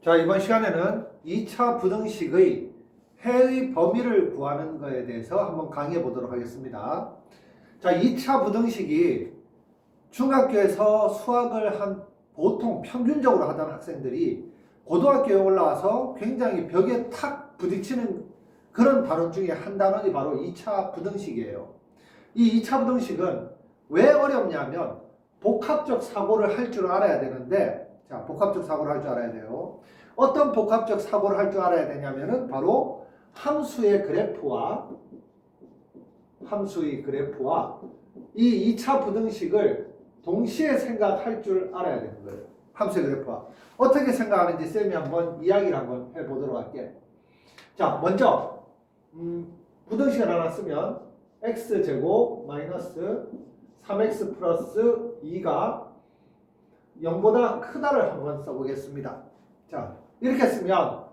자, 이번 시간에는 2차 부등식의 해의 범위를 구하는 것에 대해서 한번 강의해 보도록 하겠습니다. 자, 2차 부등식이 중학교에서 수학을 보통 평균적으로 하던 학생들이 고등학교에 올라와서 굉장히 벽에 탁 부딪히는 그런 단원 중에 한 단원이 바로 2차 부등식이에요. 이 2차 부등식은 왜 어렵냐면 복합적 사고를 할 줄 알아야 되는데, 자, 복합적 사고를 할 줄 알아야 돼요. 어떤 복합적 사고를 할 줄 알아야 되냐면은 바로 함수의 그래프와 이 2차 부등식을 동시에 생각할 줄 알아야 되는 거예요. 함수의 그래프와 어떻게 생각하는지 쌤이 한번 이야기를 한번 해보도록 할게. 자, 먼저 부등식을 하나 쓰면 x제곱 마이너스 3x 플러스 2가 0보다 크다를 한번 써보겠습니다. 자, 이렇게 쓰면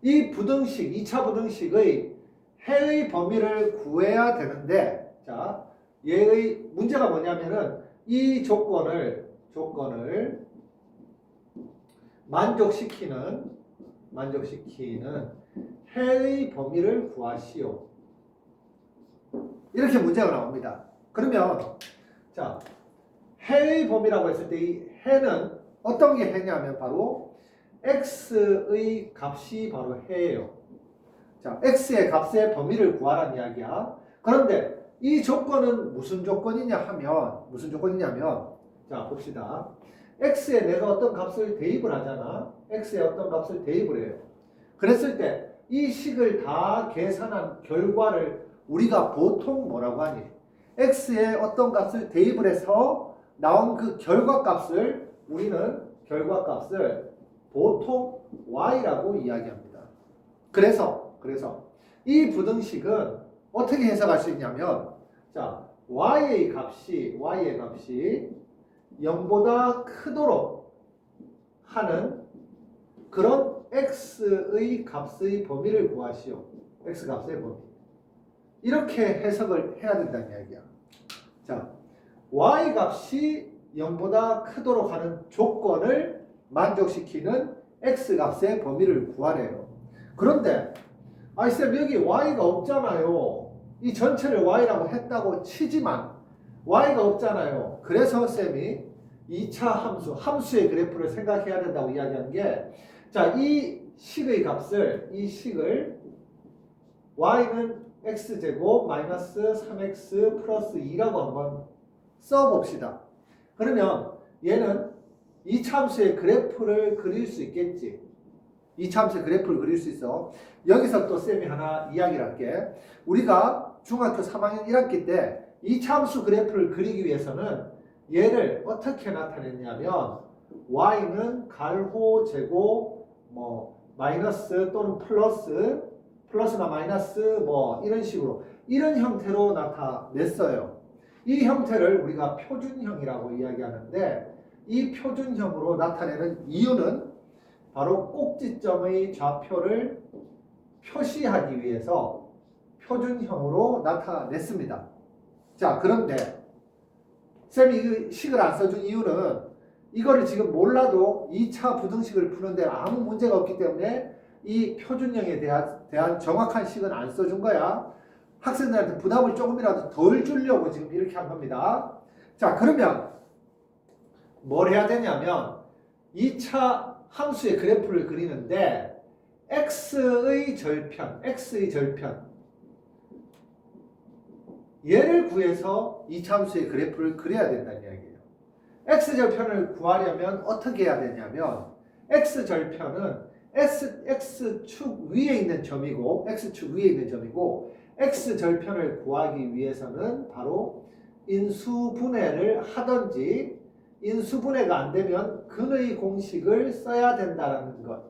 이 부등식, 2차 부등식의 해의 범위를 구해야 되는데, 자, 얘의 문제가 뭐냐면은 이 조건을 만족시키는 해의 범위를 구하시오. 이렇게 문제가 나옵니다. 그러면 자, 해의 범위라고 했을 때 이 해는 어떤 게 해냐면 바로 x의 값이 바로 해예요. 자, x의 값의 범위를 구하라는 이야기야. 그런데 이 조건은 무슨 조건이냐면 자, 봅시다. x에 내가 어떤 값을 대입을 하잖아. x에 어떤 값을 대입을 해요. 그랬을 때 이 식을 다 계산한 결과를 우리가 보통 뭐라고 하니? x에 어떤 값을 대입을 해서 나온 그 결과값을 우리는 결과값을 보통 y라고 이야기합니다. 그래서 이 부등식은 어떻게 해석할 수 있냐면, 자, y의 값이 0보다 크도록 하는 그런 x의 값의 범위를 구하시오. x 값의 범위. 이렇게 해석을 해야 된다는 이야기야. 자, y 값이 0보다 크도록 하는 조건을 만족시키는 x 값의 범위를 구하래요. 그런데 쌤, 여기 y가 없잖아요. 이 전체를 y라고 했다고 치지만 y가 없잖아요. 그래서 쌤이 2차 함수의 그래프를 생각해야 된다고 이야기하는 게, 자, 이 식을 y는 x제곱 마이너스 3x 플러스 2라고 한번 써봅시다. 그러면 얘는 2차 함수의 그래프를 그릴 수 있겠지. 2차 함수의 그래프를 그릴 수 있어. 여기서 또 쌤이 하나 이야기를 할게. 우리가 중학교 3학년 1학기 때 2차 함수 그래프를 그리기 위해서는 얘를 어떻게 나타냈냐면 y는 가로 제곱 마이너스 또는 플러스나 마이너스 이런 식으로 이런 형태로 나타냈어요. 이 형태를 우리가 표준형이라고 이야기하는데, 이 표준형으로 나타내는 이유는 바로 꼭지점의 좌표를 표시하기 위해서 표준형으로 나타냈습니다. 자, 그런데 쌤이 이 식을 안 써준 이유는 이거를 지금 몰라도 2차 부등식을 푸는데 아무 문제가 없기 때문에 이 표준형에 대한 정확한 식은 안 써준 거야. 학생들한테 부담을 조금이라도 덜 주려고 지금 이렇게 한 겁니다. 자, 그러면 뭘 해야 되냐면 2차 함수의 그래프를 그리는데 x의 절편 얘를 구해서 2차 함수의 그래프를 그려야 된다는 이야기예요. x절편을 구하려면 어떻게 해야 되냐면 x절편은 x축 위에 있는 점이고 x절편을 구하기 위해서는 바로 인수분해를 하든지, 인수분해가 안 되면 근의 공식을 써야 된다는 것,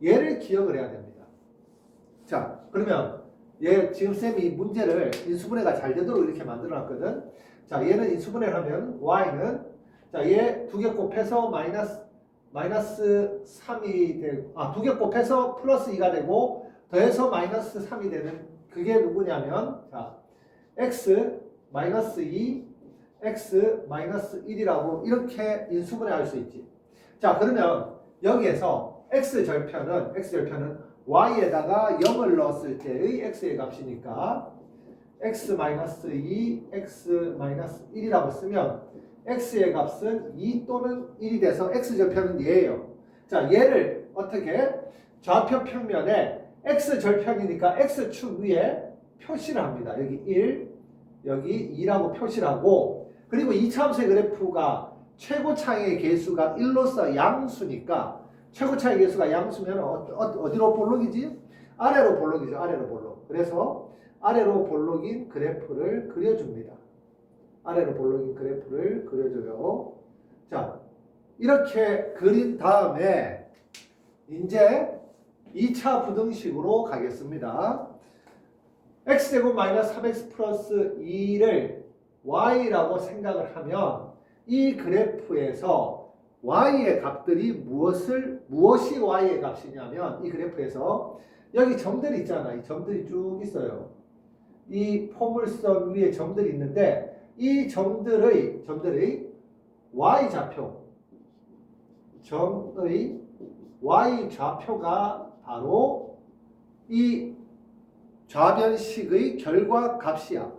얘를 기억을 해야 됩니다. 자, 그러면 얘 지금 쌤이 문제를 인수분해가 잘 되도록 이렇게 만들어 놨거든. 자, 얘는 인수분해를 하면 y는, 자, 얘 두 개 곱해서 마이너스 3이 되고, 두 개 곱해서 플러스 2가 되고 더해서 마이너스 3이 되는, 그게 누구냐면, 자, x 마이너스 2, x 마이너스 1이라고 이렇게 인수분해 할 수 있지. 자, 그러면 여기에서 x절편은 y에다가 0을 넣었을 때의 x의 값이니까 x-2, x-1이라고 쓰면 x의 값은 2 또는 1이 돼서 x절편은 얘예요. 자, 얘를 어떻게? 좌표 평면에 x절편이니까 x축 위에 표시를 합니다. 여기 1, 여기 2라고 표시를 하고, 그리고 이차함수의 그래프가 최고차의 개수가 1로서 양수니까 최고차의 개수가 양수면 어디로 볼록이지? 아래로 볼록이죠. 아래로 볼록. 그래서 아래로 볼록인 그래프를 그려줍니다. 아래로 볼록인 그래프를 그려줘요. 자, 이렇게 그린 다음에 이제 2차 부등식으로 가겠습니다. x제곱 마이너스 3x 플러스 2를 y라고 생각을 하면 이 그래프에서 y의 값들이 무엇이 y의 값이냐면 이 그래프에서 여기 점들이 있잖아. 이 점들이 쭉 있어요. 이 포물선 위에 점들이 있는데 이 점들의 y좌표 점의 y좌표가 바로 이 좌변식의 결과값이야.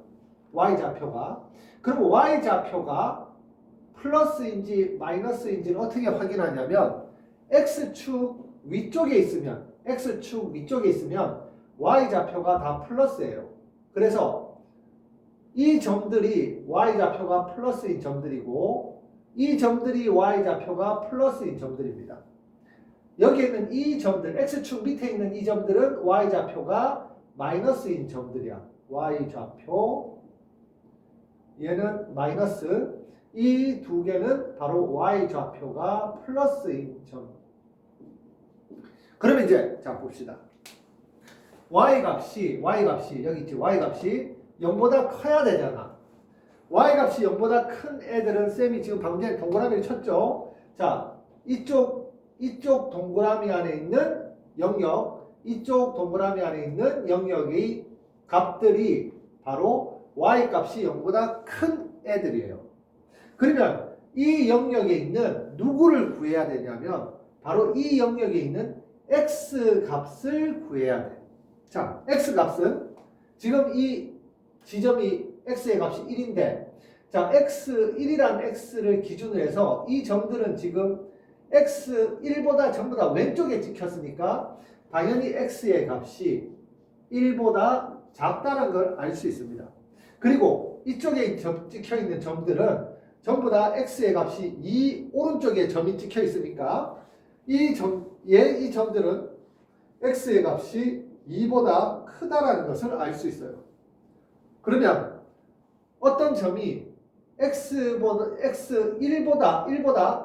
y좌표가. 그럼 y좌표가 플러스인지 마이너스인지는 어떻게 확인하냐면 x축 위쪽에 있으면 y좌표가 다 플러스예요. 그래서 이 점들이 y좌표가 플러스인 점들이고 이 점들이 y좌표가 플러스인 점들입니다. 여기에 있는 이 점들, x축 밑에 있는 이 점들은 y좌표가 마이너스인 점들이야. y좌표, 얘는 마이너스, 이 두 개는 바로 y좌표가 플러스인 점. 그러면 이제 자 봅시다. y값이 여기 있지. y값이 0보다 커야 되잖아. y값이 0보다 큰 애들은 쌤이 지금 방금 전에 동그라미를 쳤죠. 자, 이쪽 동그라미 안에 있는 영역, 이쪽 동그라미 안에 있는 영역의 값들이 바로 y값이 0보다 큰 애들이에요. 그러면 이 영역에 있는 누구를 구해야 되냐면 바로 이 영역에 있는 x값을 구해야 돼. 자, x값은 지금 이 지점이 x의 값이 1인데 자, x1이라는 x를 기준으로 해서 이 점들은 지금 x1보다 전부 다 왼쪽에 찍혔으니까 당연히 x의 값이 1보다 작다는 걸 알 수 있습니다. 그리고 이쪽에 찍혀있는 점들은 전부 다 x의 값이 2 오른쪽에 점이 찍혀 있으니까 이 점들은 x의 값이 2보다 크다라는 것을 알 수 있어요. 그러면 어떤 점이 x보다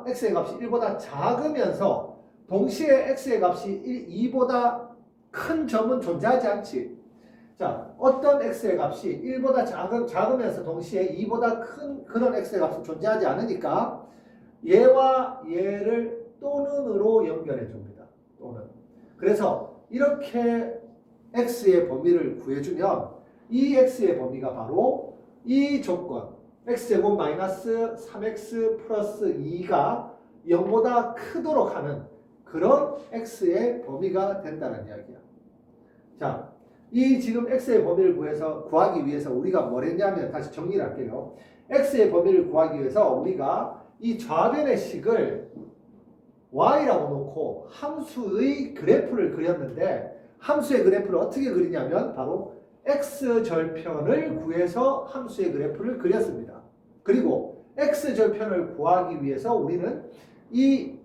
x의 값이 1보다 작으면서 동시에 x의 값이 2보다 큰 점은 존재하지 않지. 자, 어떤 x의 값이 1보다 작으면서 동시에 2보다 큰 그런 x의 값은 존재하지 않으니까 얘와 얘를 또는으로 연결해 줍니다. 또는. 그래서 이렇게 x의 범위를 구해주면 이 x의 범위가 바로 이 조건 x제곱 마이너스 3x 플러스 2가 0보다 크도록 하는 그런 x의 범위가 된다는 이야기야. 자, 이 지금 x의 범위를 구하기 위해서 우리가 뭘 했냐면 다시 정리를 할게요. x의 범위를 구하기 위해서 우리가 이 좌변의 식을 y라고 놓고 함수의 그래프를 그렸는데 함수의 그래프를 어떻게 그리냐면 바로 x절편을 구해서 함수의 그래프를 그렸습니다. 그리고 x절편을 구하기 위해서 우리는 이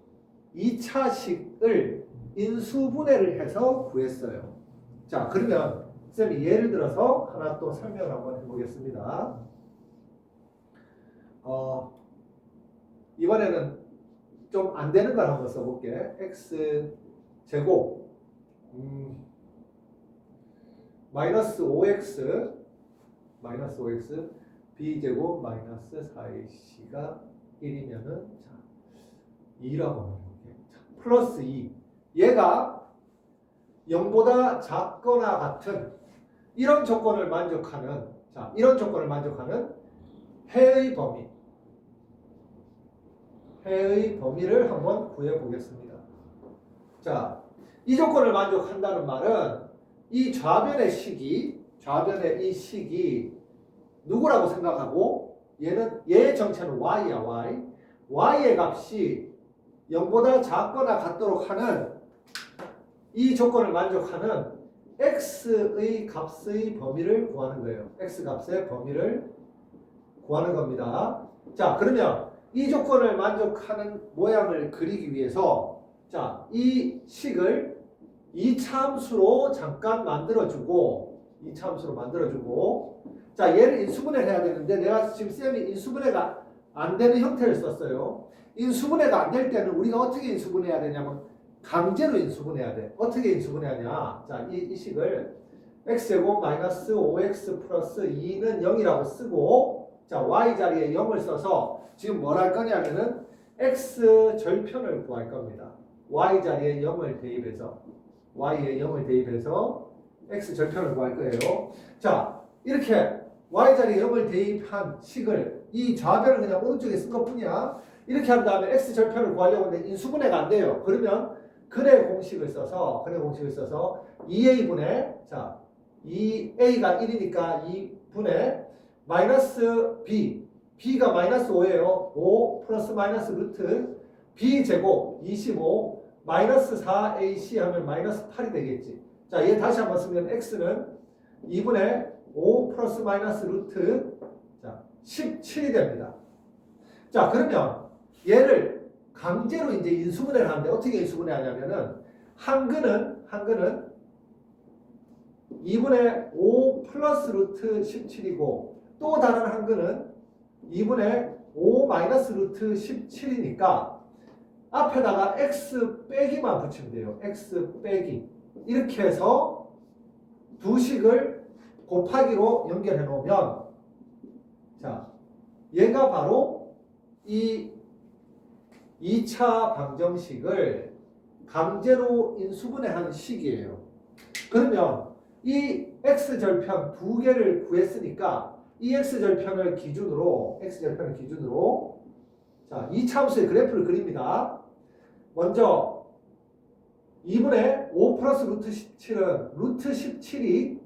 2차식을 인수분해를 해서 구했어요. 자, 그러면 쌤이 예를 들어서 하나 또 설명을 한번 해보겠습니다. 이번에는 좀 안 되는 걸 한번 써볼게. x제곱 마이너스 5x b제곱 마이너스 4ac가 1이면은 자 2라고 해볼게. 플러스 2 얘가 0보다 작거나 같은 이런 조건을 만족하는 해의 범위를 한번 구해 보겠습니다. 자, 이 조건을 만족한다는 말은 이 좌변의 이 식이 누구라고 생각하고 얘의 정체는 y야, y. y의 값이 0보다 작거나 같도록 하는 이 조건을 만족하는 x의 값의 범위를 구하는 거예요. x 값의 범위를 구하는 겁니다. 자, 그러면 이 조건을 만족하는 모양을 그리기 위해서 자, 이 식을 이차함수로 잠깐 만들어주고 자, 얘를 인수분해를 해야 되는데 내가 지금 쌤이 인수분해가 안 되는 형태를 썼어요. 인수분해가 안 될 때는 우리가 어떻게 인수분해해야 되냐면 강제로 인수분해해야 돼. 어떻게 인수분해하냐. 자, 이 식을 x제곱 마이너스 5x 플러스 2는 0이라고 쓰고 자, y 자리에 0을 써서 지금 뭘 할 거냐면은 x 절편을 구할 겁니다. y 자리에 0을 대입해서 y에 0을 대입해서 x 절편을 구할 거예요. 자, 이렇게 y 자리에 0을 대입한 식을 이 좌변을 그냥 오른쪽에 쓴 것뿐이야. 이렇게 한 다음에 x 절편을 구하려고 하는데 인수분해가 안 돼요. 그러면 근의 공식을 써서 2a분의 자 2a가 1이니까 2분의 마이너스 b가 마이너스 5예요. 5 플러스 마이너스 루트 b제곱 25 마이너스 4ac 하면 마이너스 8이 되겠지. 자, 얘 다시 한번 쓰면 x는 2분의 5 플러스 마이너스 루트 자 17이 됩니다. 자, 그러면 얘를 강제로 이제 인수분해를 하는데 어떻게 인수분해 하냐면은 한근은 2분의 5 플러스 루트 17이고 또 다른 한근은 2분의 5 마이너스 루트 17이니까 앞에다가 x 빼기만 붙이면 돼요. x 빼기. 이렇게 해서 두 식을 곱하기로 연결해 놓으면 자, 얘가 바로 이 2차 방정식을 강제로 인수분해하는 식이에요. 그러면 이 x절편 두 개를 구했으니까 이 x절편을 기준으로 자, 2차 함수의 그래프를 그립니다. 먼저 2분의 5 플러스 루트 17은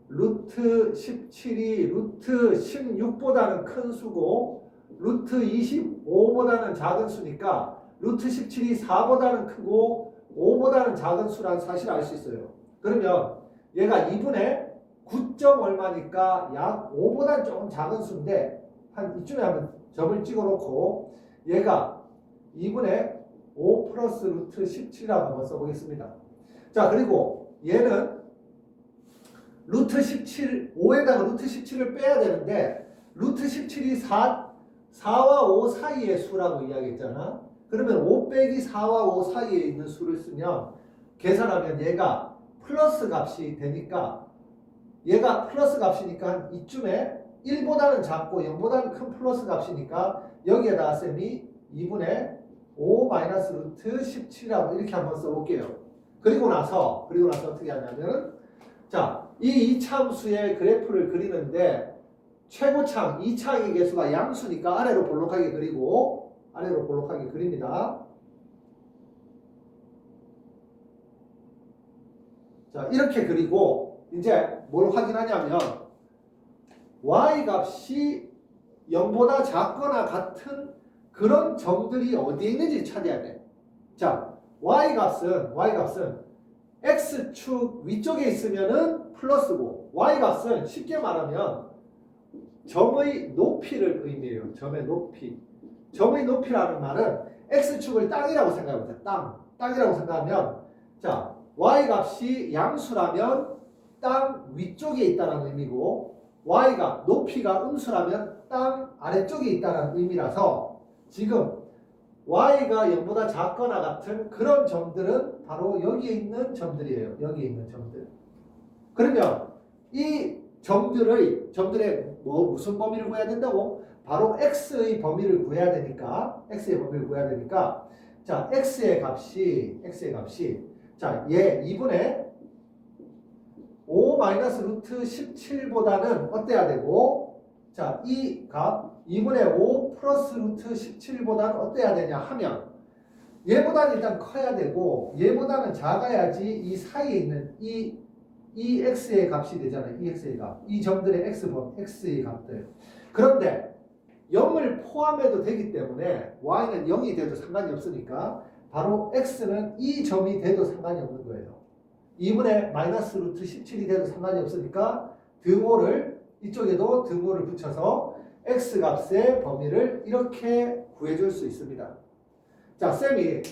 루트 17이 루트 16보다는 큰 수고 루트 25보다는 작은 수니까 루트 17이 4보다는 크고 5보다는 작은 수라는 사실을 알 수 있어요. 그러면 얘가 2분의 9점 얼마니까 약 5보다는 조금 작은 수인데 한 이쯤에 한번 점을 찍어 놓고 얘가 2분의 5 플러스 루트 17이라고 한번 써보겠습니다. 자, 그리고 얘는 루트 17, 5에다가 루트 17을 빼야 되는데 루트 17이 4와 5 사이의 수라고 이야기했잖아. 그러면 5 빼기 4와 5 사이에 있는 수를 쓰면 계산하면 얘가 플러스 값이 되니까 얘가 플러스 값이니까 이쯤에 1보다는 작고 0보다는 큰 플러스 값이니까 여기에다가 쌤이 2분의 5 마이너스 루트 17이라고 이렇게 한번 써볼게요. 그리고 나서 어떻게 하냐면 자, 이 이차함수의 그래프를 그리는데 최고창 2창의 개수가 양수니까 아래로 볼록하게 그립니다. 자, 이렇게 그리고 이제 뭘 확인하냐면 y 값이 0보다 작거나 같은 그런 점들이 어디에 있는지 찾아야 돼. 자, y 값은 x축 위쪽에 있으면은 플러스고 y 값은 쉽게 말하면 점의 높이를 의미해요. 점의 높이라는 말은 x축을 땅이라고 생각합니다. 땅이라고 생각하면 자, y 값이 양수라면 땅 위쪽에 있다는 의미고 y가 높이가 음수라면 땅 아래쪽에 있다는 의미라서 지금 y가 0보다 작거나 같은 그런 점들은 바로 여기에 있는 점들이에요. 그러면 이 점들의 무슨 범위를 구해야 된다고? 바로 x의 범위를 구해야 되니까 자, x의 값이 자, 얘 2분의 5 마이너스 루트 17보다는 어때야 되고 자, 이 값 2분의 5 플러스 루트 17보다는 어때야 되냐 하면 얘보다는 일단 커야 되고 얘보다는 작아야지 이 사이에 있는 이 x의 값이 되잖아요. 이 x의 값. 이 점들의 x의 값들. 그런데 0을 포함해도 되기 때문에 y는 0이 돼도 상관이 없으니까 바로 x는 이 점이 돼도 상관이 없는 거예요. 2분의 마이너스 루트 17이 돼도 상관이 없으니까 등호를 이쪽에도 등호를 붙여서 x 값의 범위를 이렇게 구해줄 수 있습니다. 자, 쌤이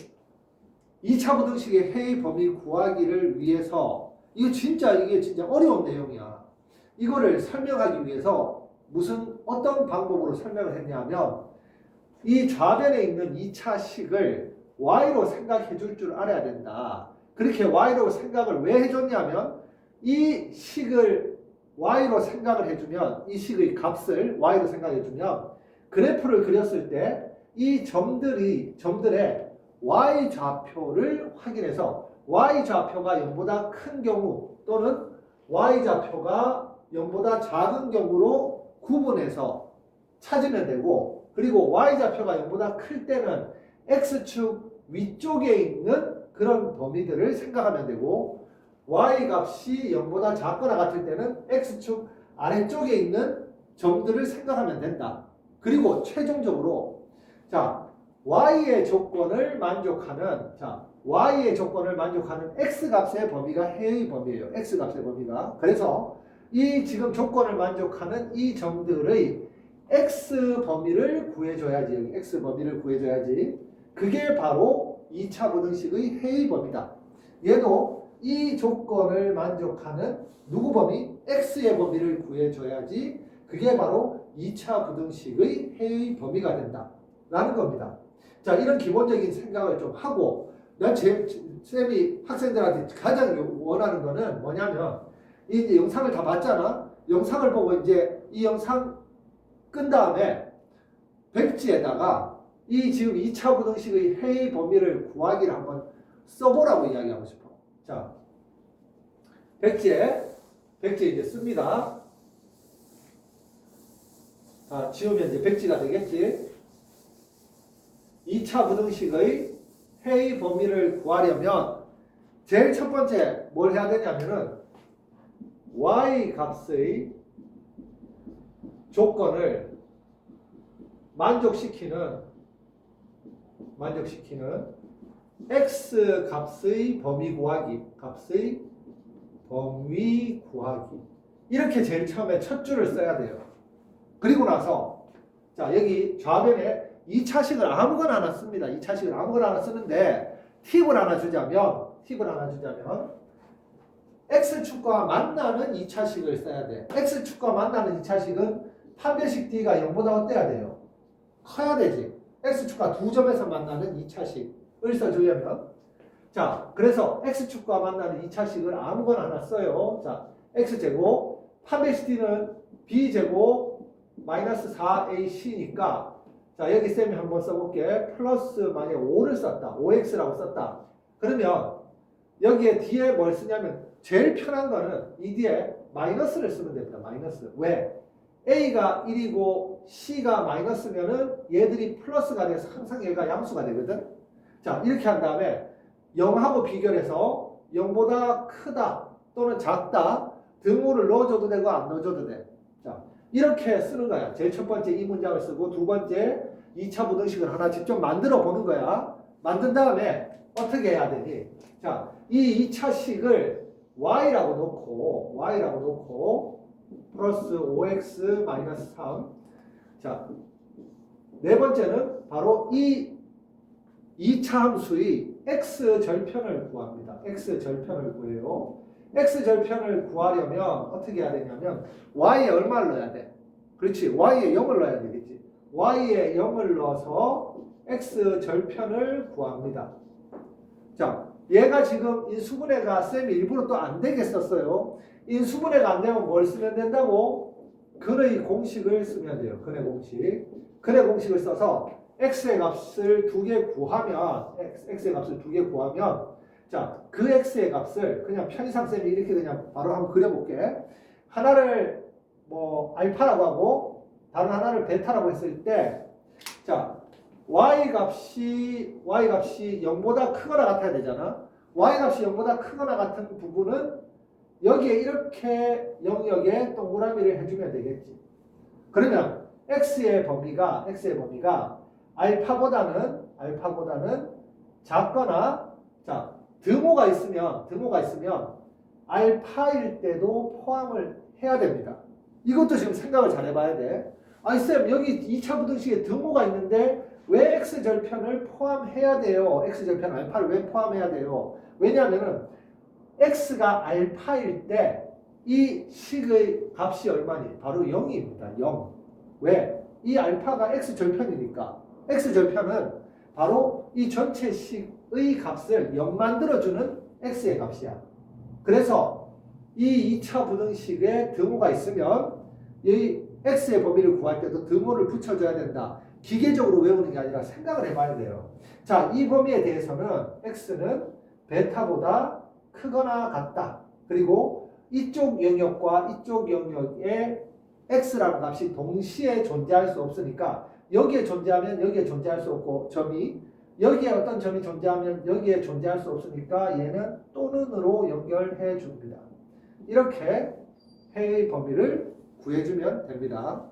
2차 부등식의 해의 범위 구하기를 위해서 이게 진짜 어려운 내용이야. 이거를 설명하기 위해서 어떤 방법으로 설명을 했냐면 이 좌변에 있는 2차 식을 y로 생각해 줄 줄 알아야 된다. 그렇게 y로 생각을 왜 해줬냐면 이 식을 y로 생각을 해주면 이 식의 값을 y로 생각해주면 그래프를 그렸을 때 이 점들의 y 좌표를 확인해서 y 좌표가 0보다 큰 경우 또는 y 좌표가 0보다 작은 경우로 구분해서 찾으면 되고 그리고 y 좌표가 0보다 클 때는 x축 위쪽에 있는 그런 범위들을 생각하면 되고 y 값이 0보다 작거나 같을 때는 x축 아래쪽에 있는 점들을 생각하면 된다. 그리고 최종적으로 y의 조건을 만족하는 x 값의 범위가 해의 범위예요. x 값의 범위가. 그래서 이 지금 조건을 만족하는 이 점들의 x 범위를 구해줘야지. 여기 x 범위를 구해줘야지. 그게 바로 2차 부등식의 해의 범위다. 얘도 이 조건을 만족하는 누구 범위? x의 범위를 구해줘야지. 그게 바로 2차 부등식의 해의 범위가 된다. 라는 겁니다. 자, 이런 기본적인 생각을 좀 하고, 쌤이 학생들한테 가장 원하는 거는 뭐냐면, 이 영상을 다 봤잖아? 영상을 보고 이제 이 영상 끈 다음에 백지에다가 이 지금 2차 부등식의 해의 범위를 구하기를 한번 써보라고 이야기하고 싶어. 자, 백지에 이제 씁니다. 자, 지우면 이제 백지가 되겠지. 2차 부등식의 해의 범위를 구하려면 제일 첫 번째 뭘 해야 되냐면은 y 값의 조건을 만족시키는 x 값의 범위 구하기, 이렇게 제일 처음에 첫 줄을 써야 돼요. 그리고 나서 자, 여기 좌변에 2차식을 아무거나 하나 씁니다. 2차식을 아무거나 하나 쓰는데 팁을 하나 주자면 x축과 만나는 2차식을 써야 돼. x축과 만나는 2차식은 판별식 d가 0보다 어때야 돼요? 커야 되지. x축과 두 점에서 만나는 2차식을 써주려면 자, 그래서 x축과 만나는 2차식을 아무거나 하나 써요. 자, x제곱 판별식 d는 b제곱 마이너스 4ac니까 자, 여기 쌤이 한번 써볼게. 플러스 만약에 5를 썼다. 5x라고 썼다. 그러면 여기에 뒤에 뭘 쓰냐면 제일 편한 거는 이 뒤에 마이너스를 쓰면 됩니다. 마이너스. 왜? a가 1이고 c가 마이너스면은 얘들이 플러스가 돼서 항상 얘가 양수가 되거든. 자, 이렇게 한 다음에 0하고 비교해서 0보다 크다 또는 작다 등호를 넣어줘도 되고 안 넣어줘도 돼. 자, 이렇게 쓰는 거야. 제일 첫 번째 이 문장을 쓰고 두 번째 2차 부등식을 하나 직접 만들어 보는 거야. 만든 다음에 어떻게 해야 되니? 자, 이 2차 식을 y라고 놓고 플러스 5x 마이너스 3. 자, 네 번째는 바로 이 2차 함수의 x 절편을 구합니다. x 절편을 구해요. x 절편을 구하려면 어떻게 해야 되냐면 y에 얼마를 넣어야 돼? 그렇지. y에 0을 넣어야 되겠지. y에 0을 넣어서 x 절편을 구합니다. 자, 얘가 지금 인수분해가 쌤이 일부러 또 안 되게 썼어요. 인수분해가 안 되면 뭘 쓰면 된다고? 근의 공식을 쓰면 돼요. 근의 공식을 써서 x의 값을 두 개 구하면 자, 그 x의 값을 그냥 편의상 쌤이 이렇게 그냥 바로 한번 그려볼게. 하나를 뭐 알파라고 하고 다른 하나를 베타라고 했을 때 자, y 값이 0보다 크거나 같아야 되잖아. y값이 0보다 크거나 같은 부분은 여기에 이렇게 영역에 동그라미를 해주면 되겠지. 그러면 x의 범위가 알파보다는 작거나, 자, 드모가 있으면 알파일 때도 포함을 해야 됩니다. 이것도 지금 생각을 잘 해봐야 돼. 아니 쌤, 여기 2차 부등식에 드모가 있는데 왜 x절편을 포함해야 돼요? x절편 알파를 왜 포함해야 돼요? 왜냐하면은 x가 알파일 때 이 식의 값이 얼마니? 바로 0입니다. 0. 왜? 이 알파가 x절편이니까. x절편은 바로 이 전체 식의 값을 0 만들어주는 x의 값이야. 그래서 이 2차 부등식에 드모가 있으면 이 x의 범위를 구할 때도 드모를 붙여줘야 된다. 기계적으로 외우는 게 아니라 생각을 해봐야 돼요. 자, 이 범위에 대해서는 x는 베타보다 크거나 같다. 그리고 이쪽 영역과 이쪽 영역에 x라는 값이 동시에 존재할 수 없으니까 여기에 존재하면 여기에 존재할 수 없고 여기에 어떤 점이 존재하면 여기에 존재할 수 없으니까 얘는 또는으로 연결해 줍니다. 이렇게 해의 범위를 구해주면 됩니다.